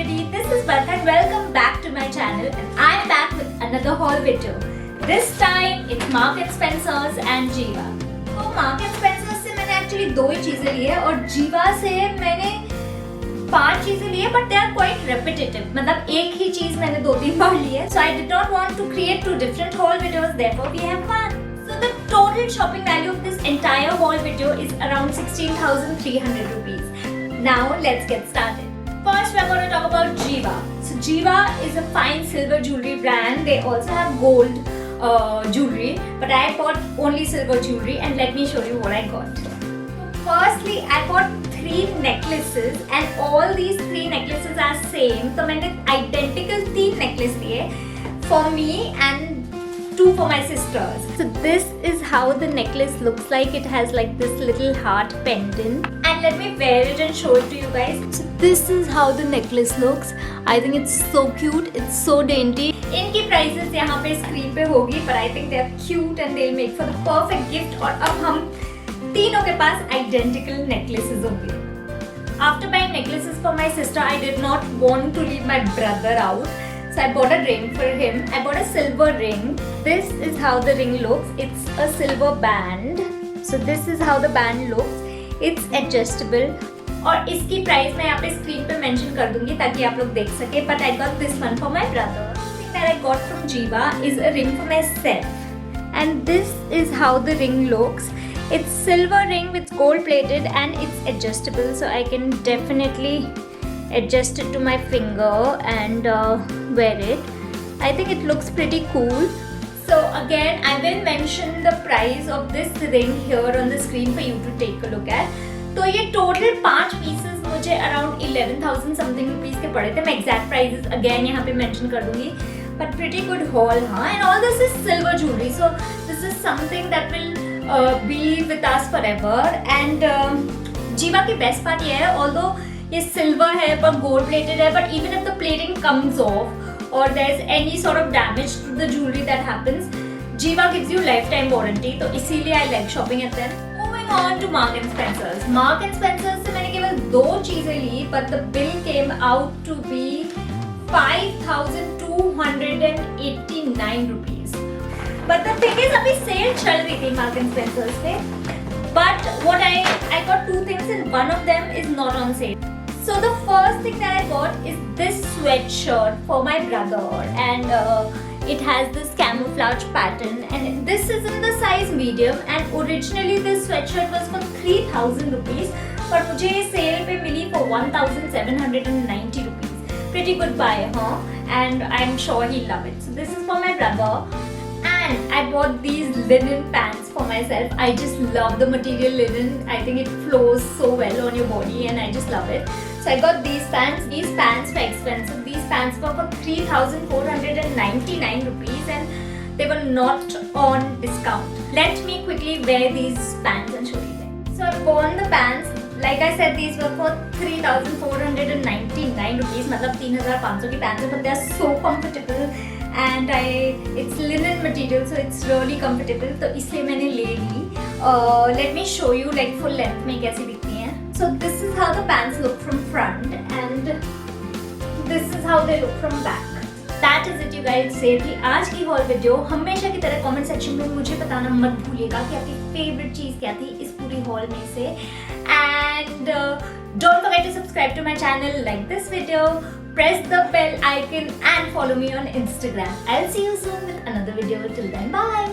everybody, this is Beth and welcome back to my channel, and I'm back with another haul video. This time it's Marks and Spencer's and Jiva. तो Marks and Spencer's से मैंने actually दो ही चीजें ली है और Jiva से मैंने 5 चीजें ली है, but they are quite repetitive. मतलब एक ही चीज मैंने 2-3 बार ली है. So I did not want to create 2 different haul videos. Therefore we have one. So the total shopping value of this entire haul video is around 16,300 rupees. Now let's get started. First we're going to talk about Jiva. So Jiva is a fine silver jewelry brand. They also have gold jewelry, but I bought only silver jewelry, and let me show you what I got. Firstly, I bought 3 necklaces and all these 3 necklaces are same. So मैंने identical 3 necklaces लिए for me and 2 for my sisters. So this is how the necklace looks like. It has like this little heart pendant. And let me wear it and show it to you guys. So this is how the necklace looks. I think it's so cute. It's so dainty. इनकी prices यहाँ पे screen पे होगी, but I think they are cute and they'll make for the perfect gift. और अब हम तीनों के पास identical necklaces होंगे. After buying necklaces for my sister, I did not want to leave my brother out. So I bought a ring for him. I bought a silver ring. This is how the ring looks. It's a silver band. So this is how the band looks. It's adjustable. और इसकी price मैं यहाँ पे screen पे mention कर दूंगी ताकि आप लोग देख सके. But I got this one for my brother. The thing that I got from Jiva is a ring for myself. And this is how the ring looks. It's silver ring with gold plated and it's adjustable. So I can definitely adjust it to my finger and wear it. I think it looks pretty cool. So again, I will mention the price of this ring here on the screen for you to take a look at. तो ये total 5 pieces मुझे around 11,000 something rupees के पड़े थे. मैं exact prices again यहाँ पे mention कर दूँगी. But pretty good haul, हाँ. And all this is silver jewelry. So this is something that will be with us forever. And Jiva की best part ये है, although ये silver है पर gold plated है, but even if the plating comes off or there's any sort of damage to the jewelry that happens, Jiva gives you lifetime warranty. तो इसीलिए I like shopping at them. Moving on to Marks and Spencer's. Marks and Spencer's से मैंने केवल 2 चीजें ली, but the bill came out to be 5,289 rupees. But the thing is, अभी sale चल रही थी Marks and Spencer's पे. But what I got 2 things and one of them is not on sale. So the first thing that I got is this sweatshirt for my brother, and it has this camouflage pattern, and this is in the size medium, and originally this sweatshirt was for 3,000 rupees, but मुझे ये sale पे मिली for 1,790 rupees. Pretty good buy, huh? And I'm sure he'll love it. So this is for my brother. And I bought these linen pants for myself. I just love the material linen. I think it flows so well on your body and I just love it. So I got these pants. These pants were expensive. These pants were for 3,499 rupees and they were not on discount. Let me quickly wear these pants and show you them. So I've worn the pants. Like I said, these were for 3,499 rupees. मतलब 3,500 की pants हैं, but they are so comfortable. And it's linen material, so it's really comfortable. तो इसलिए मैंने ले ली. Let me show you like full length में कैसी दिखती हैं. So this is how the pants look from front, and this is how they look from back. That is it, you guys. से थी आज की haul video. हमेशा की तरह comment section में मुझे बताना मत भूलिएगा कि आपकी favorite चीज़ क्या थी इस पूरी haul में से. And don't forget to subscribe to my channel, like this video, press the bell icon and follow me on Instagram. I'll see you soon with another video. Till then, bye.